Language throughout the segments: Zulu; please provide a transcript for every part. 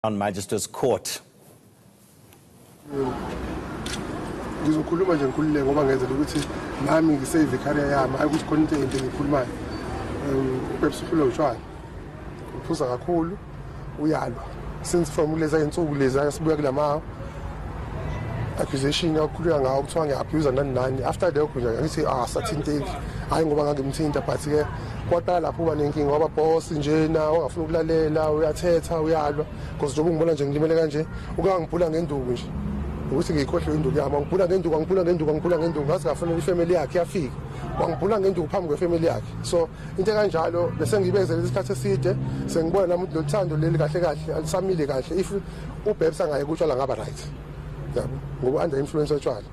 On Magistrates Court. Ngizokhuluma nje ngikhulule ngoba ngenzela ukuthi nami ngisave career yami hayi ukuthi khona into engikhulumayo. Ubebsuhula utshwala. Uphuza kakhulu uyalwa. Since from leza insuku leza sibuya kulama accusation yakhuluya ngawo kuthiwa ngiabuse nani after lokho nje ngithi sathinteki hayi ngoba ngangimthinta but ke kwaqala lapho uba nenkinga ngoba boss nje na ongafuna ukulalela uyathetha uyalwa because njengoba ngibona nje ngilimele kanje ukangibhula ngenduku nje ukuthi ngikhohle induku yami ngibhula ngenduku ngazi kafanele ifamily yakhe yafika wangibhula ngenduku phambi kwefamily yakhe so into kanjalo bese ngibezela isikhathi eside sengibona nami ukuthi lothando leli kahle alisamile kahle if ubebs angaye kutshwala ngaba right yabo ngoba under influence yotshwala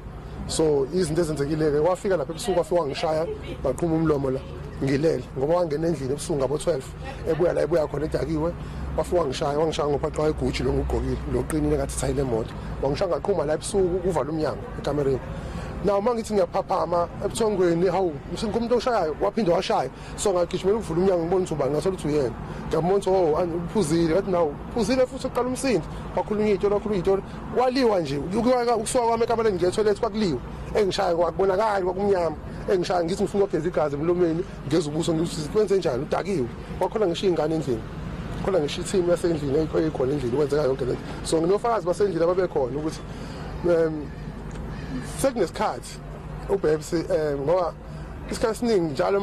so izinto ezenzekile ke wafika lapha ebusuku afika ngishaya baqhuma umlomo la ngilele ngoba wangena endlini ebusuku ngabo 12 ebuya khona edakiwe wafika ngishaya ngophaqa eguji lo ngugqokile lo qinile ngathi thayile emoto wangishaya ngaqhuma la ebusuku kuvala umnyango ekamereni now mangithi ngiyaphaphama ebuthongweni hawu ngikumuntu oshayayo waphinda washaya so ngagijimela ukuvula umnyango ngibona ukuthi ubani ngasola ukuthi uyena ngiyabona ukuthi uphuzile ngathi nawo uphuzile futhi uqala umsindo wakhulunywa iy'tolo waliwa nje ukusuka kwami ekamereni ngiye etoilet kwakuliwa engishaya kwakubonakali kwakumnyama engishaya ngithi ngifuna ukugeza igazi emlomeni ngeza ubuso ngithi kwenze njani udakiwe wakhona ngisho ingane endlini khona ngisho i-team yasendlini eyikhona endlini kwenzeka yonke lento so nginofakazi basendlini ababekhona ukuthi sekunesikhathi ubebs ngoba isikhathi esiningi njalo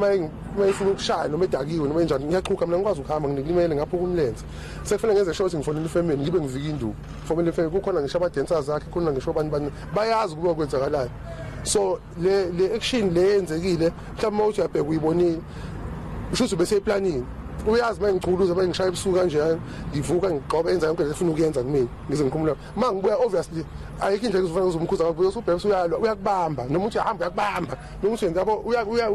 mayifuna ukushaya noma edakiwe noma enjani ngiyaqhuka mina ngikwazi ukuhamba ngilimele ngapho kumlenze sekufanele ngenze short ngifonele ifamily ngibe ngivika induku fonele ifamily kukhona ngisho ama-dancers akhe khona ngisho abantu bayazi ukuba kwenzakalayo so le action le yenzekile mhlawumbe uma uthi uyabheka uyibonile usho ukuthi ubeseyiplanini uyazi uma ngiculuza uma ngishaya ebusuku kanjeyani ngivuka ngigqobe enza yonke le funa ukuyenza kumina ngize ngikhumula uma ngibuya obviously ayikho indlela uzofanele uzomkhuza kakhulu ubebs uyalwa uyakubamba noma uthi ahamba uyakubamba noma uthi yabo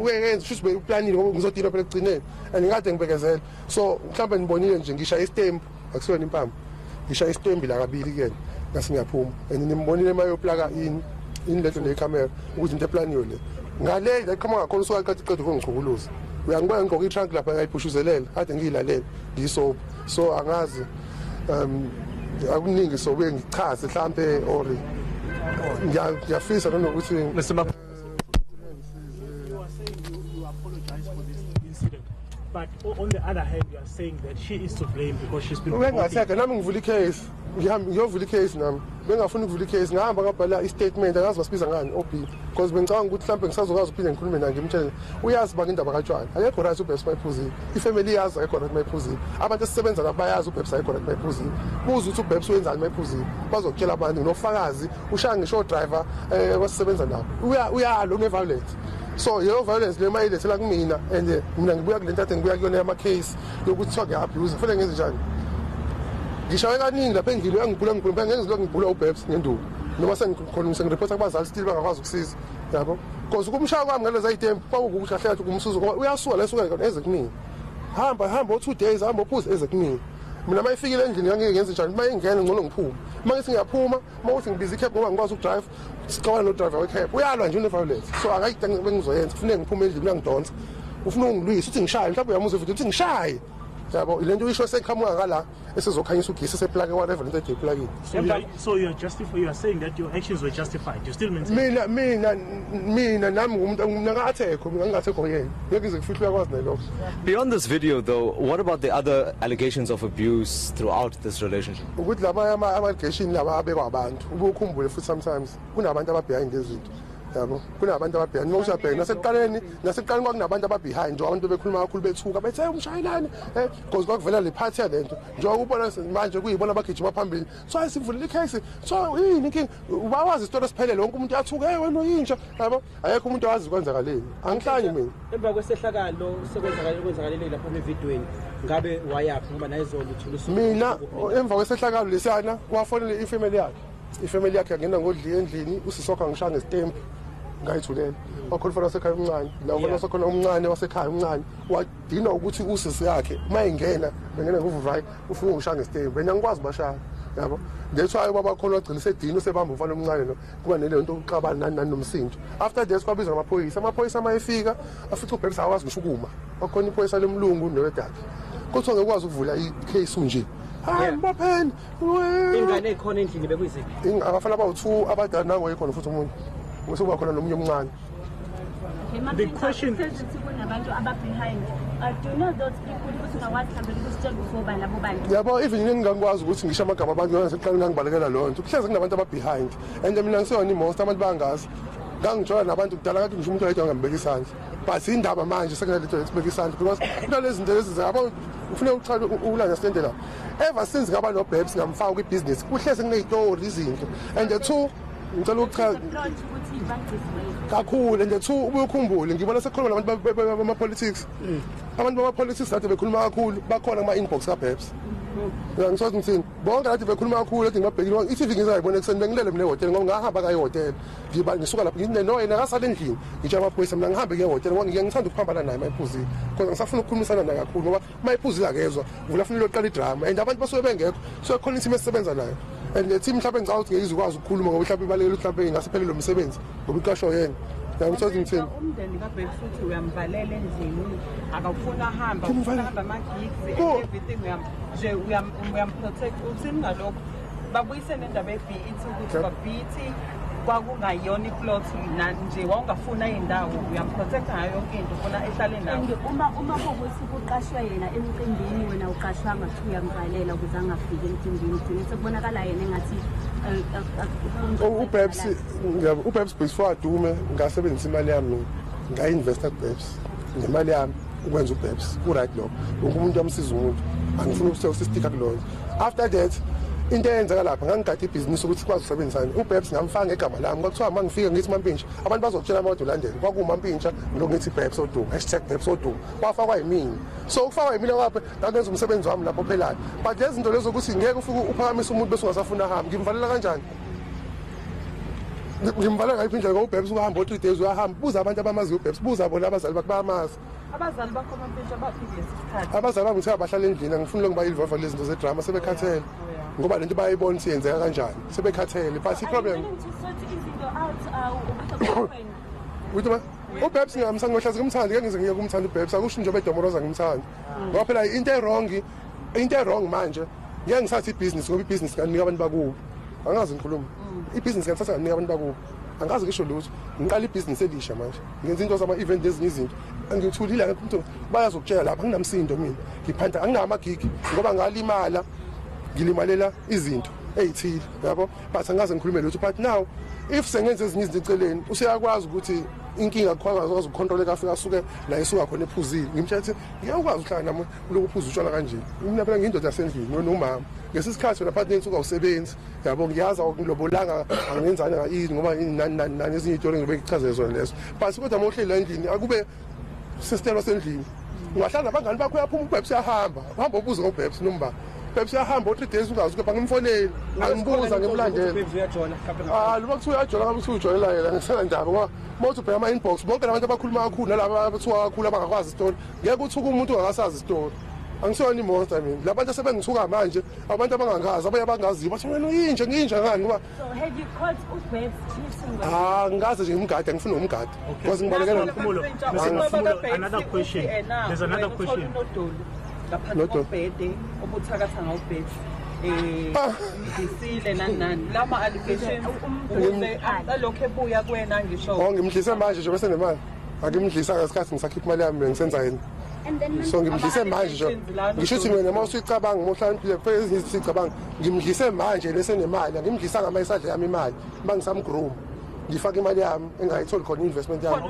uyenza shuthi ubeplanile ngoba ngizodina phela ekugcineni and ngikade ngibekezela so mhlawumbe nibonile nje ngishaya istembu akusiwena impambo ngishaya istembu la kabili kuyena ngase ngiyaphuma and nimbonile emayoplaka ini letho necamera ukuthi into eplaniwe le ngale ngiqhamuka kakhulu usuka qeda ukungichukuluza uyangibona ngigqoka i-trunk lapha ngayiphushuzelelela kade ngiyilalela ngiyisoba so angazi akuningi sobe ngichaze mhlambe or ngiyafisa nanokuthi but on the other hand you are saying that she is to blame because she's been bengatheka nami ngivula icase ngiyovula icase nami bengafuna ukuvula icase ngihamba ngabhala i-statement angazi basibiza ngani OB because bengicabanga ukuthi mhlawumbe ngisazokwazi ukuphinde ngikhulume naye ngimtshele uyazi baka indaba katshwala akekho right ubebs mayiphuzile ifamily yazi akekho right mayiphuzile abantu esisebenza nabo bayazi ubebs akekho right mayiphuzile buza ukuthi ubebs wenzani mayiphuzile bazokutshela abantu nofakazi ushaya ngisho driver wasisebenza nabo uyalo une-violence so yelo violence le mayilethela kumina and mina ngibuya kule ntathe ngibuya kuyona yama-case yokuthi kuthiwa ngiya-abuse kufanele ngenze njani ngishawe kaningi lapha endlini uyangibhula ngeke ngizilokhu ngibhula ubebs ngenduku noma sengiripotha kubazali still bangakwazi ukusiza yabo because ukumshaya kwami ngaleza itempu kwakukuhle kahle kahle kumsuzo ngoba uyasuka la esuka eze kumina hamba o-2 days hamba ophuze eze kumina mina uma ifikile endlini ngangeke ngenze njani uma ingene ngcono ngiphume uma ngithi ngiyaphuma uma uthi ngibiza icab ngoba ngikwazi ukudrive sicabana nodriver wecab uyalwa nje une-violence so akayidinga bengizoyenza kufuneke ngiphume endlini uyangidonsa ufuna ungilwisa uthi ngishaye mhlawumbe uyamuzwa futhi uthi ngishaye yabo ile nto uyisho seqhamuka ngala esezokhanyisa ugesi eseplake whatever into edeplakini so you are saying that your actions were justified you still maintain mina nami ngumuntu ngingathekho yena ngeke ngize kufihle uyakwazi nalokho. Beyond this video though, what about the other allegations of abuse throughout this relationship? Ukuthi laba ama-allegation laba abekwa abantu ubukhumbule futhi sometimes kunabantu ababehind lezinto yabo kunabantu ababehind uma usabheka nasekuqaleni kwakunabantu ababehind nje abantu bekhuluma kakhulu bethuka bethe umshayelane because kwakuvela le party yalento njengoba ubona manje kuyibona abagijima phambili so ayisivulile icase so yini inkinga ubawazi isitori esiphelele wonke umuntu uyathuka wena uyintsha yabo ayekho umuntu owazi kwenzakaleni angihlanyi mina emva kwesehlakalo sekwenzakalele lapha evidweni ngabe wayaphi ngoba nayizolo uthulusa mina emva kwesehlakalo lesiyana wafonela ifamily yakhe yangena ngodli endlini usisokha ngishaya ngestempu ngayithulela wakhona fana wasekhaya omncane la ufana wasekhona omncane wasekhaya omncane wadina ukuthi usisi yakhe uma ingena bengena ngovuvayi ufuna ngishaya ngestempu wena ngikwazi bashaya yabo ngethwayo babakhona wagcina sedini usebamba umfana omncane lo kuba nale nto ukuxabana nani nomsindo after this kwabizwa amaphoyisa mayefika afica ubebs awazi ngisho ukuma wakhona iphoyisa lomlungu nowedakhe kuthiwa ngekwazi ukuvula icase nje hayi bapheni ingane ekhona endlini bekuyiziphi abafana bawu2 abadala nangoye khona futhi umuntu usuba khona nomunye omncane. The question behind. Do you know those people who before by Laboban? Yabo even ngingangikwazi ukuthi ngisho amagama abantu ngiseqala ngangibalekela lonto. Kuhleze kunabantu ababehind. And mina ngisona imonster abantu bangazi. Ngangijola nabantu kudala kade ngisho umuntu oyedwa ngambeka isandla. But indaba manje sekunalento ekubeka isandla because kunalezi zinto lezi zabo ufuna ukuchala ulangastand la. Ever since ngaba no babes ngamfaka kwi-business kuhleze kuney'tori izinto. And the two ngicela ukuchaza kakhulu and the two ubukhumbule ngibona sekukhuluma nabantu bama-politics. Abantu bama-politics kade bekhuluma kakhulu bakhona kuma-inbox ka-babes. Ngisothi ngithini bonke kade bekhuluma kakhulu ade ngibabhekile i-TV ngizayibona ekuseni bengilele mina ehotela ngoba ngahamba kayo ehotela ngisuka lapho nginoyena akasale endlini ngitsha amaphoyisa mina ngihambe kuye ehotela ngoba ngiyangithanda ukuphambana naye mayiphuzile because ngisafuna ukukhulumisana naye kakhulu ngoba mayiphuzile akezwa ngifuna afuna loqala idrama and abantu basuke bengekho so khona i-team esisebenza nayo and the team mhlawumbe ngicabanga ukuthi ngizokwazi ukukhuluma ngoba mhlawumbe ibalekile mhlawumbe ingasiphelele lo msebenzi ngoba iqasho yena. Ngisothi ngithini umndeni kaBheki futhi uyamvalela endlini akafuna ahamba ama-gigs everything uyamprotect uthini ngalokho babuyise nendaba ye-BET ukuthi ba-BET kwakungayona iplot nje wawungafuna iy'ndawo uyamprotecta ngayo yonke into ufuna ehlale nawo uma kuwukuthi kuqashwe yena emcimbini wena uqashwanga kuthiwa uyamvalela ukuze angafiki emcimbini gcine sekubonakala yena engathi uBabs before adume ngasebenzisa imali yami nga-investa kuBabs ngemali yami ukwenza uBabs ku-right lokho wonke umuntu amsiza umuntu angifuna ukusistika kuloyo. After that into eyenzeka lapha ngangigada ibhizinisi ukuthi sikwazi ukusebenzisana uBabs ngamfaka ngegama lami kwakuthiwa uma ngifika ngithi Mampintsha abantu bazokutshela amadolandela kwakuwuMampintsha ngiloko ngithi Babs Wodumo #Babs Wodumo kwafakwa yimina so ukufakwa yimina kwapha ngangenza umsebenzi wami lapho phelayo but lezi zinto lezo ukuthi ngeke ufike uphakamise umuntu bese ungasafuna ahamba ngimvalela kanjani ngimvalela ngayiphi indlela ngoba uBabs ukahamba 3 days uyahamba buza abantu abamaziyo uBabs buza bona abazali bakhe bayamazi abazali bakho Mampintsha baphile lesikhathi abazali bami ngithe bahlala endlini angifuni lokho bayilova lezi zinto zedrama sebekhathele ngoba lento bayibona ukuthi yenzeka kanjani sebekhathele but i-problem Wodumo uBabs ngamsangohlaza kumthandi ngize ngiye kumthanda uBabs akusho nje bedomoroza ngimthanda ngoba phela into wrong manje ngeke ngisathi ibusiness ngoba ibusiness kanika abantu bakubo angazi ngikhuluma ibusiness kanithatha kanika abantu bakubo angazi ngisho lutho ngiqala ibusiness elisha manje ngenza into zama-event ezinye izinto angithulile umuntu bayazokutshela lapha anginamsindo mina ngiphanda anginama-gig ngoba ngalimala ngilimalela izinto ey'thile yabo but angaze ngikhulume lutho but now if sengenza ezinye izinto eceleni useyakwazi ukuthi inkinga akwazi ukukhontroleka afika asuke la esuka khona ephuzile ngimtshela ukuthi ngeke ukwazi ukuhlala nami uloku uphuza utshwala kanje mina phela ngiyindoda yasendlini nomama ngesisikhathi wena phathi nethu ungawusebenzi yabo ngiyazi ngilobolanga angenzani ngayini ngoba nani ezinye iy'tori ngibe ngichazele zona lezo but kodwa uma uhleli la endlini akube sisitelo sendlini ungahlala nabangani bakho uyaphuma uBabs uyahamba uhamba ubuze ngoBabs nomba Babs uyahamba 3 days ungazi ukepha ngimfonele angibuza ngimlandela luba kuthiwa uyajola ngabe kuthiwa ujolela yena ngisela ndaba ngoba uma uthi ubheka ama-inbox bonke labantu abakhuluma kakhulu nalaba abathuka kakhulu abangakwazi isitori ngeke uthuke umuntu ongakasazi isitori angisona imonster mina labantu asebengithuka manje abantu abangangazi abaye abangaziyo bathi wena uyinje ngiyinje ngani ngoba ngikaze nje ngimgade angifuna umgade because ngibalekela another question. There's another question. Ngaphandle obuthakatha ngawubhedi ngisile nani lama allocation umbuze alokho ebuya kuwena ngisho ngimdlise manje nje bese nemali akimdlisa ngesikhathi ngisakhipha imali yami ngisenza yini so ngimdlise manje nje ngisho ukuthi mina uma usuyicabanga mohlala phile kuphela ezinye sicabanga ngimdlise manje lese nemali ngimdlisa ngamayisandla yami imali bangisamgroom ngifaka imali yami engayitholi khona investment yami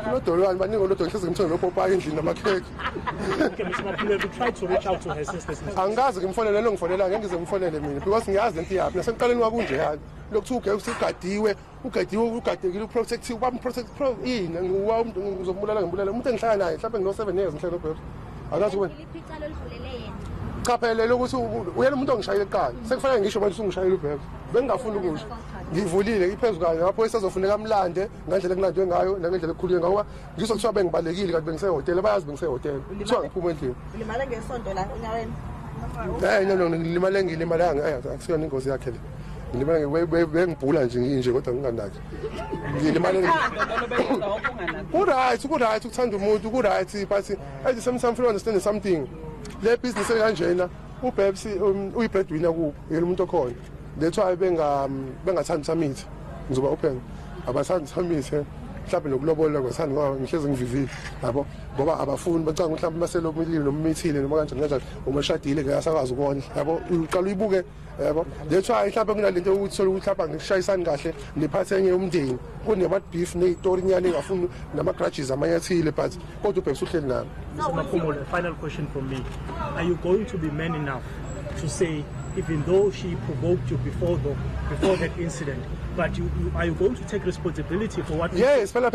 unodolo wani baningi unodolo hleze ngimthole nopopayi endlini namakhekhe Try to reach out to her sisters. Angazi ngimfonele lo ngifonela ngeke ngize ngimfonele mina because ngiyazi lento yapi nasekuqaleni kwakunje yani lokhu ugadiwe ugadekile uprotective protect yini ngizokubulala ngimbulala umuntu engihlala naye mhlawumbe ngino7 years ngihlala noBabs akazi kuwena cha phela lokuthi uyena umuntu ongishayela eqala sekufanele ngisho manje usungishayela uBabs bengingafuni ukusho ngivulile iphezulu kayo lapho esazofuneka amlande ngandlela engilandwe ngayo nangendlela ekhuluye ngayo ngizokuthiwa bengibalekile kanti bengisehotela bayazi bengisehotela kuthiwa ngiphuma endlini ulimale ngesonto la enyaweni no ngilimalanga akusiyona ingozi yakhe le ngilimale bengibhula nje nginje kodwa nginganaki ngilimale ku-right ukuthanda umuntu ku-right but at the same time feel understand something le business ekanjena uBabs uyibreadwinner kubo yena umuntu okhona that's why bengathandi summit ngizoba open abathandi summit mhlawumbe nokulobola kwathanda ngoba ngihlezi ngivivile yabo ngoba abafuni bacanga mhlawumbe maselo umlilo nomithile noma kanjani umashadile ngiyasakaza ukona yabo uqala uyibuke yabo that's why mhlawumbe kunalento ukuthi sola ukuthi lapha ngishayisana kahle niphathe enye umndeni kunema beef nezitori nyane ngafuni nama grudges amanyathile but kodwa uBabs uhleli nami. Mr. final question from me. Are you going to be man enough to say, even though she provoked you before that incident, but are you going to take responsibility for what? Yes, phela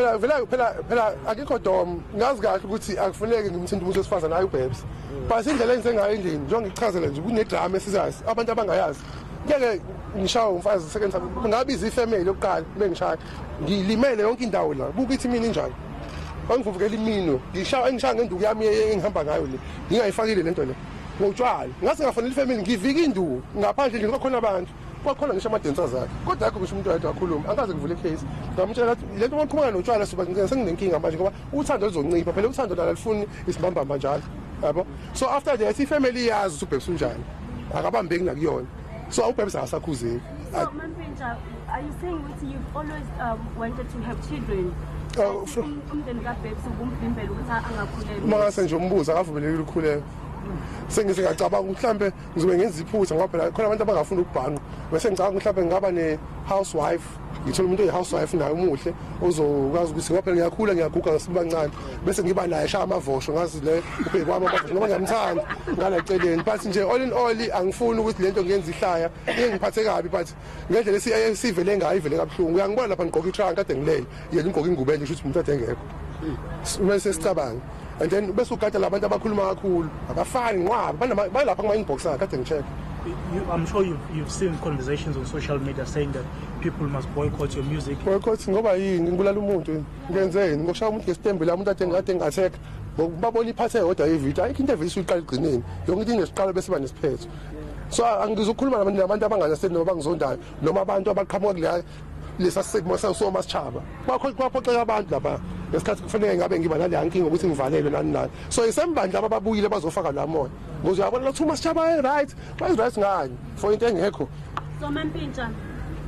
akikho dom ngazi kahle ukuthi akufuneki ngimthinta umuntu osifazana naye uBabs. But indlela engisengayo endlini njengoba ngichazela nje kunedrama esizazi abantu abangayazi. Ngeke ngishawa umfazi second time ngabiza ifamily yokuqala bengishaya ngilimele yonke indawo la buka ithi mina injani bangivuvukela imino ngishaya ngenduku yami engihamba ngayo le ngingayifakile lento le ngotshwala ngase ngafanele ifamily ngivika induku ngaphandle nje kukhona abantu kwakhona ngisho ama-dancers akhe kodwa yakho ngisho umuntu wayedwa akhuluma angikaze ngivule ikhesi ngamtshela ukuthi lento maqhubeka notshwala soba senginenkinga manje ngoba uthando luzoncipha phela uthando lala lifuni isibambamba njalo yabo so after that ifamily yazi ukuthi uBabs unjani akabambeki nakuyona so uBabs akasakhuzeki. So Mampintsha, are you saying that you've always wanted to have children? Umndeni kaBabs ubumvimbela ukuthi angakhulelwa. Mangase nje umbuzo akavumelekile ukukhulelwa. Sengicabanga mhlambe ngizobe ngenza iphutha ngoba phela khona abantu abangafuni ukubhanqa bese ngicabanga mhlambe ngaba ne housewife ngithola umuntu oyi-housewife naye umuhle ozokwazi ukuthi ngoba phela ngiyakhula ngiyaguga ngasibancane bese ngiba naye shaya amavosho ngazi le ubheke kwami amavosho ngoba ngiyamthanda ngalaceleni but nje all in all angifuni ukuthi lento ngiyenza ihlaya ngiphathe kabi but ngendlela esivele ngayo ivele kabuhlungu uyangibona lapha ngigqoka itrunk kade ngilele yena ngigqoka ingubo enje ukuthi umuntu ade engekho mase sicabanga and then bese ugada labantu abakhuluma kakhulu abafani nqwaba balapha kuma inbox akade ngicheck. I'm sure you've seen conversations on social media saying that people must boycott your music. Boycott ngoba yini ngibulala umuntu ngenzeni ngokushaya umuntu ngestembe la umuntu ade ngatheka babona iphathe yodwa ivideo ayikho into evele uyiqala igcineni yonke into ingesiqala bese banesiphetho so angizokhuluma nabantu abangazasethi noma bangizondayo noma abantu abaqhamuka kule lesa segmo so masishaba kwaphoxeka abantu lapha ngesikhathi kufanele ngabe ngiba nale nkinga ukuthi ngivalelwe nani so isembandla ababuyile bazofaka la moya ngoba uyabona lo Thomas Chaba right why right ngani for into engekho. So Mampintsha,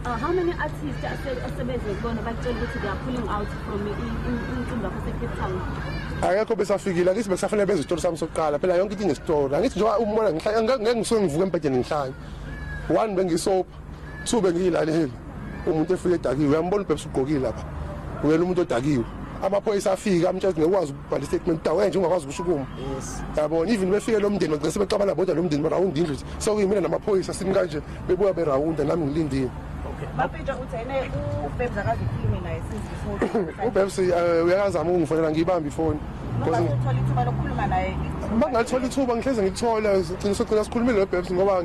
how many artists asebenze kubona batshela ukuthi they are pulling out from income lapha eCape Town? Akekho besafikile akithi bekusafanele benze isitori sami sokuqala phela yonke into inestory angithi nje umbona ngeke ngisuke ngivuke empedeni ngihlanye one bengisopa two bengiyilaleli umuntu efike edakiwe uyambona uBabs ugqokile lapha uyena umuntu odakiwe amaphoyisa afika amtshela ngekwazi ukubhala statement dawe nje ungakwazi ukushukuma yabona even befike lo mndeni bagcina sebexabana bodwa lo mndeni barawundi indlu so kuyimina namaphoyisa simi kanje bebuya berawunda nami ngilindile. Mampintsha uthene uBabs akazikhulume naye since before uBabs uyakazama ukungifonela ngiyibamba ifoni because uthola ithuba lokukhuluma naye bangathola ithuba ngihleze ngithola sigcina sikhulumile noBabs ngoba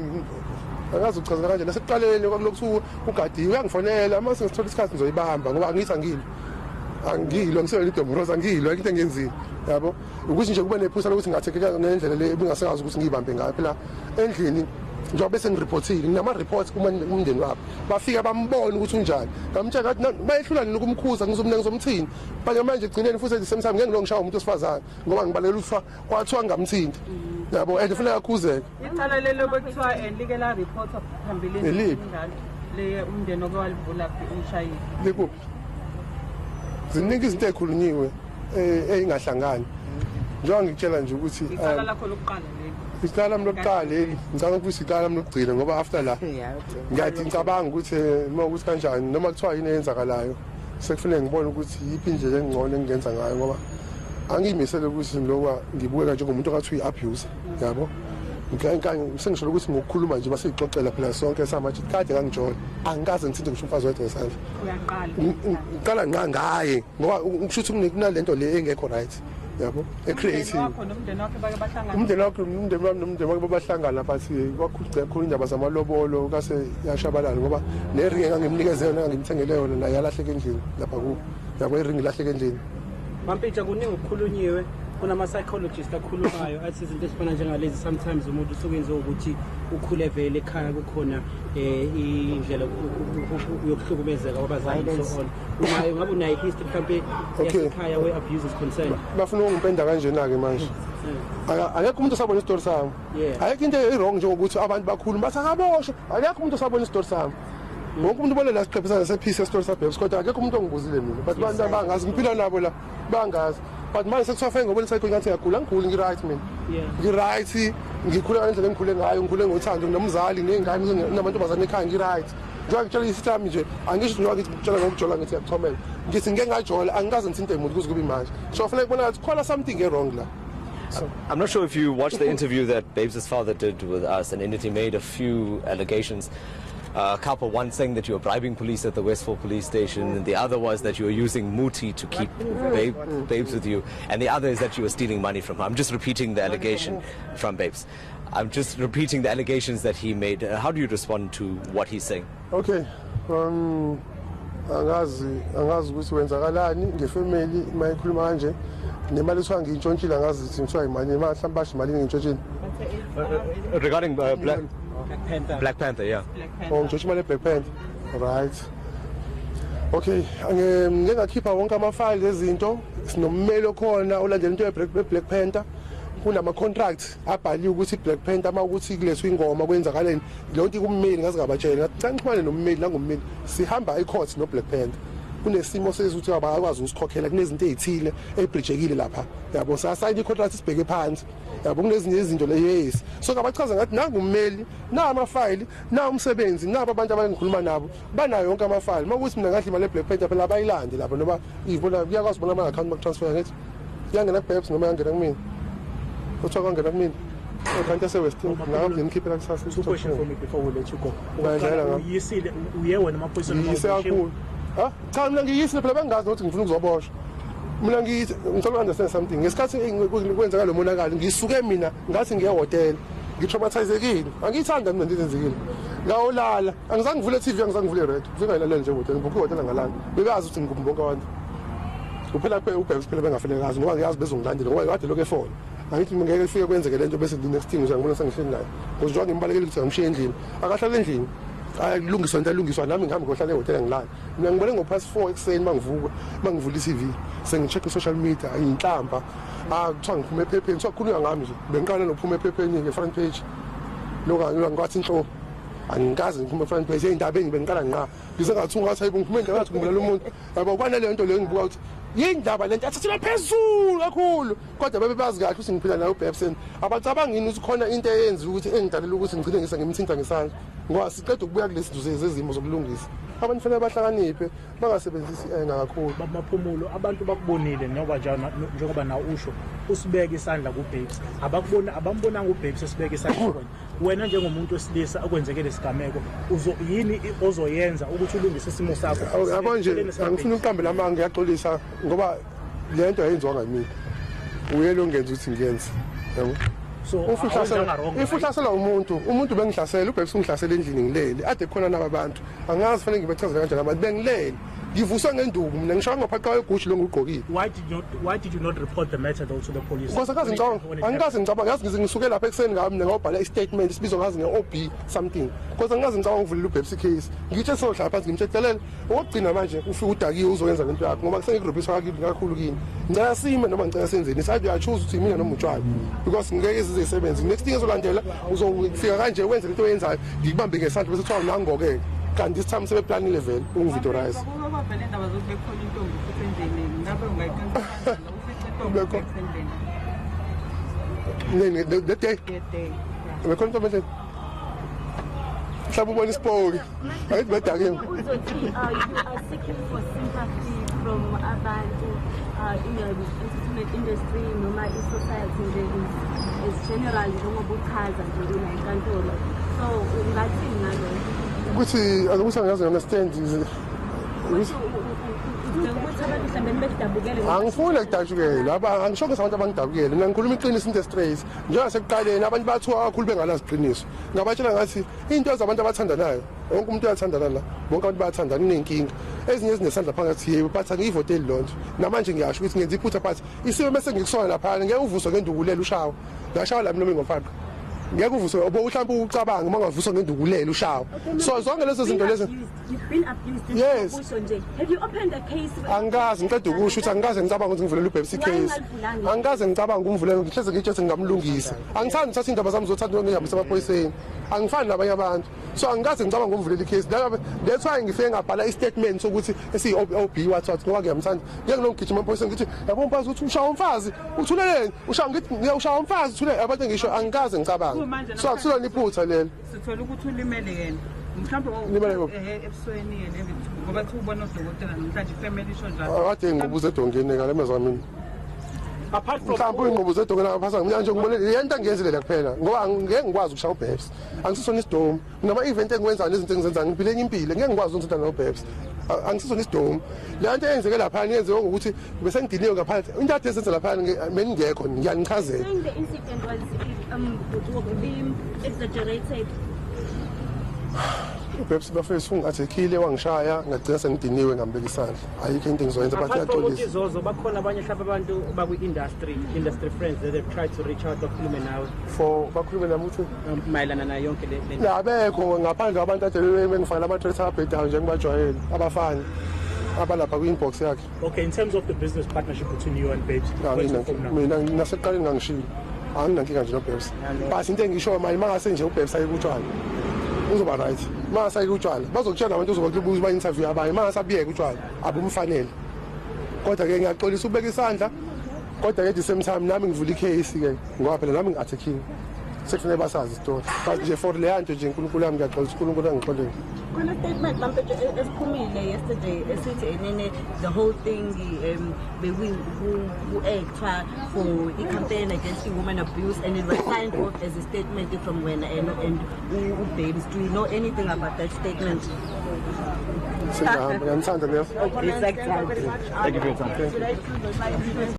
angazi ukuchaza kanje nasekuqaleni kwalokhu ugadiwe uyangifonela mase ngithola isikhathi ngizoyibamba ngoba angithi angilo ngisele idomroza ngilo into engenzile yabo ukuthi nje kube nephutha lokuthi ngathekeka ngendlela le ebingasazi ukuthi ngiyibambe ngayo phela endlini njengoba bese ngireportile nginama reports kumndeni wabo bafika bambona ukuthi unjani ngamtshela ngathi bayehlula nini ukumkhuza ngizomthini banye manje egcineni futhi ezisemsamo ngeke ngilongishaya umuntu osifazana ngoba ngibalela ufa kwathiwa ngamthinta yabo and kufanele akhuzeke icala lelo bekuthiwa like la report phambilini le umndeni okwalivula umshayeli likuphi ziningi izinto ezikhulunyiwe eingahlangani njengoba ngikutshela nje ukuthi icala lakho lokuqala icala lami lokuqala leli ngicabanga ukuthi icala lami lokugcina ngoba after la ngiyathi ngicabanga ukuthi uma ukuthi kanjani noma kuthiwa yini eyenzakalayo sekufanele ngibone ukuthi yiphi indlela engcono engingenza ngayo ngoba angiyimisele ukuthi lokwa ngibukeka njengomuntu okathi uyi-abuse yabo sengisho ukuthi ngokukhuluma nje basixoxela phela sonke samathi kade ngangijola angikaze ngithinte ngisho umfazi wedwa ngesandla uqala nqa ngaye ngoba ngisho ukuthi kunalento le engekho right yabo ecreative umndeni wakhe babahlangana bathi kwakhuluma kakhulu indaba zamalobolo kase yashabalala ngoba neringi engangimnikezele ngangimthengele yona naye yalahleka endlini lapha ku yabo iringi lahleka endlini. Mampintsha kuningi ukukhulunyiwe kunama psychologist akhulumayo athi izinto ezifana njengalezi sometimes umuntu usukwenze ukuthi ukhule vele ekhaya kukhona indlela yokuhlukumezeka kwabazali so on ngabe unayo history mhlawumbe ekhaya where abuse is concerned bafuna ungipenda kanjena ke manje akekho umuntu osabona isitori sami ayekho into e-wrong njengokuthi abantu bakhuluma bathi akaboshwa akekho umuntu osabona isitori sami wonke umuntu ubone la siqephesana sephisi esitori sabhebs kodwa akekho umuntu ongibuzile mina but abantu bangazi ngiphila nabo la bangazi but manje sekusafe ngobona isayikho ngathi ngiyagula ngiguli ngi-right mina ngi-right ngikhule ngendlela engikhule ngayo ngikhule ngothando nomzali ney'ngane namantombazane ekhaya ngi-right njengoba ngitshela isitami nje angisho njengoba ngithi ngitshela ngokujola ngithi ngiyakuthomela ngithi ngike ngajola angikaze ngithinte muntu kuze kube manje so kufanele kubona ngathi khona something wrong la. I'm not sure if you watched the interview that Babes' father did with us, and in it he made a few allegations. A couple, one saying that you were bribing police at the Westford police station, and the other was that you were using Muti to keep Babes with you, and the other is that you were stealing money from her. I'm just repeating the allegation from Babes. I'm just repeating the allegations that he made. How do you respond to what he's saying? Okay. Angazi ukuthi wenzakalani ngefamily mayikhuluma kanje nemali ethiwa ngiyintshontshile angazi ukuthi ngithiwa imali mhlawumbe basho imali ngiyintshontshile regarding Black Panther, yeah. Oh, ngitshontshe imali Black Panther. Right. Okay, ngeke ngakhipha wonke amafile ezinto sinommeli okhona olandela into ye-Black Panther. Kunama-contract abhaliwe ukuthi i-Black Panther ama ukuthi kulethwe ingoma kwenzakaleni leyo nto kummeli ngaze ngabatshela ngathi xa ngixhumane nommeli nangommeli sihamba e-court no-Black Panther kunesimo sezuthi abakwazi ukusikhokhela kunezinto ezithile ebridgekile lapha yabo sasayina i-contract sibheke phansi yabo kunezinye izinto leyes so ngabachaza ngathi nangummeli namafayili umsebenzi nabo abantu abangikhuluma nabo banayo yonke amafayili makuthi mina ngadla imali e-Black Panther phela bayilande lapho noma ivona kuyakwazi ubona ama-account baku-transfer ngathi yangena ku-Babes noma yangena kumina kuthiwa kwangena kumina kanti yasewestin ngambe ngikhiphela kusasa. Two questions for me before we let you go. Uyisile uye wena amaphoyisa kakhulu cha mina ngiyisile phela bangazi ukuthi ngifuna ukuzoboshwa mina ngicela understand something ngesikhathi kwenzeka lo monakalo ngisuke mina ngathi ngiyehotela ngitraumatizekile angiyithanda mina ndizenzekile ngawolala angizange ngivule TV angizange ngivule radio ufika ngilalele nje hotel ngibukho hotel ngalala bekazi ukuthi ngikumbonke abantu kuphela uBabes phela bengafelekazi ngoba ngiyazi bezongilandela ngoba kade lokho efona angithi ngeke ifike kwenzeke lento bese next thing uzangibona sengihleli naye because njengoba ngimbalekele ukuthi ngishiye endlini akahlala endlini ayalungiswa into alungiswa nami ngihambe ngohlala ehotel ngilala mina ngibole ngopast 4 ekseni mangivula iCV sengicheck social media ayinhlamba kuthiwa ngiphume ephepheni kuthiwa kukhulunywa ngami nje bengiqala nokuphuma ephepheni ke-front page lokho ngathi inhloko angikaze ngiphume front page ey'ndaba bengiqala nqa ngize ngathi ungathi hayibo ngiphume ngathi ngibulala umuntu yabo kwana leyo nto leyo ngibuka ukuthi yindaba lento athathela phezulu kakhulu kodwa bebebazi kahle ukuthi ngiphila nayo uBabes abacabangini ukuthi khona into eyenza ukuthi engidalela ukuthi ngigcine ngimthinta ngesandla ngoba siqeda ukubuya kulezi zinto zezimo zokulungisa abantu fanele bahlakaniphe bangasebenzisi kakhulu bamaphumulo abantu bakubonile njengoba njengoba nawo usho usibeke isandla kuBabes abambonanga uBabes esibeke isandla khona wena njengomuntu wesilisa okwenzekele isigameko yini ozoyenza ukuthi ulungise isimo sakho yabo nje angifuni uqambe lamanga ngiyaxolisa ngoba le nto ayenziwa ngamina uyelo ngenza ukuthi ngiyenze yabo so ufihlasela umuntu bengihlasela uBabes ungihlasela endlini ngilele ade khona naba bantu angazi fanele ngibachazela kanjani abantu bengilele ngivuswa ngenduku mina ngishaya ngaphaqa kwegushi lo ngigqokile. Why did you not report the matter though to the police? Because angikaze ngicabanga ngazi ngisuke lapha ekseni ngami mina ngobhala istatement sibizwa ngazi nge-OB something because angikaze ngicabanga ukuvula uBabes case ngitshe sohlala phansi ngimtshetelele okugcina manje ufika udakiwe uzoyenza lento yakho ngoba kusengigrobhiswa kakhulu kini ngicela sime noma ngicela senzeni sathi uyachoose ukuthi mina noma utshwala because ngeke sizisebenze next thing ezolandela uzofika kanje wenze lento oyenzayo ngikubambe ngesandla bese kuthiwa nangibokeke kanti this time sebeplanile vele ungivittorize vele indaba zokuthi bekhona intombi futhi endlini ngabe ungayiqinisekisa ukuthi endlini the day bekhona intombi endlini mhlawumbe ubona isipoki ayithi bedake uzothi you are seeking for sympathy from abantu in the entertainment industry noma i-society nje as general njengoba uchaza nje enkantolo so ungathini ngalokho ukuthi akuthi angazi understand angifuni ukudabukela angisho abantu abangidabukele mina ngikhuluma iqiniso into straight njengoba sekuqaleni abantu bathiwa kakhulu bengalazi iqiniso ngabatshela ngathi into ezabantu abathandanayo wonke umuntu uyathandana la bonke abantu bayathandana inenkinga ezinye ezinesandla phakathi yebo but angiyivoteli lonto namanje ngiyasho ukuthi ngenza iphutha but isimo bese ngikusola lapha ngeke uvuswe ngendukulela ushawa ngashawa la mina ngomfaqo ngeke uvuswe mhlawumbe ucabanga uma ungavuswa ngendukulelo ushawa so zonke lezo zinto lezo You've been abused. Yes. Have you opened a case? angikaze ngiceda ukusho ukuthi angikaze ngicabanga ukuthi ngivulela uBabs case angikaze ngicabanga ukumvulela ngihleze ngitshetse ngamlungisa angithandi ngithatha indaba zami zothatha ngihambisa emaphoyiseni angifani nabanye abantu so angikaze ngicabanga ukumvulela icase that's why ngifike ngabhala istatement sokuthi esiyi-OB wathi ngoba ngiyamthanda ngeke nongigijima emaphoyiseni ngithi yabo mfazi ukuthi ushaya umfazi uthuleleni ushaya umfazi uthulele abantu ngisho angikaze ngicabanga so akusilona iphutha lelo sithola ukuthi ulimele yena mhlawumbe ebusweni yena ngoba kuthi ubona udokotela namhlanje ifamily isho njalo kade ngqubuze edongeni ngale mezwa mina Apart from mhlawumbe ingqubuze edongeni ngaphasa mina nje ngibone yento engiyenzilela kuphela ngoba ngeke ngikwazi ukushaya uBabs angisisona isidomo nama-event engiwenzayo nezinto engizenzayo ngiphile enye impilo ngeke ngikwazi ukuthinta noBabs angisisona isidomo le nto eyenzeke laphana yenziwe ngokuthi bese ngidiniwe ngaphandle into ade esenza laphana bengingekho ngiyanichazela Saying the incident was exaggerated. uBabs bafethu ungathekile wangishaya ngagcina sengidiniwe ngambeka isandla ayikho into engizoyenza bathi apart from yaxolisa Zozo bakhona abanye mhlawumbe abantu bakwi-industry friends that have tried to reach out bakhulume nawe for bakhulume nami ukuthi mayelana nayo yonke le abekho ngaphandle abantu ade bengifakela ama-threats ababhedayo njengibajwayele abafani abalapha kwi-inbox yakhe okay, in terms of the business partnership between you and Babes, where's the phone now? mina nasekuqaleni ngangishilo anginankinga nje noBabs but into engishoyo manje mangase nje uBabs ayekutshwala uzoba right mangase ayekutshwala bazokutshela abantu uzoba kubuza ba-interview abanye mangase abiyeke utshwala abumfanele kodwa-ke ngiyaxolisa ukubeka isandla kodwa-ke at the same time nami ngivula ikheyisi-ke ngoba phela nami ngi-athekile sekufanele basazi isitori but nje for leya nto nje unkulunkulu yami ngiyaxolisa unkulunkulu angixolele Khona statement Mampintsha esiphumile yesterday esithi enene the whole thing who-actwa for i-campaign against women abuse and it was signed off as a statement from when and Babes. Do you know anything about that statement? sengahamba ngiyanithanda leyo Exactly. Thank you for your time.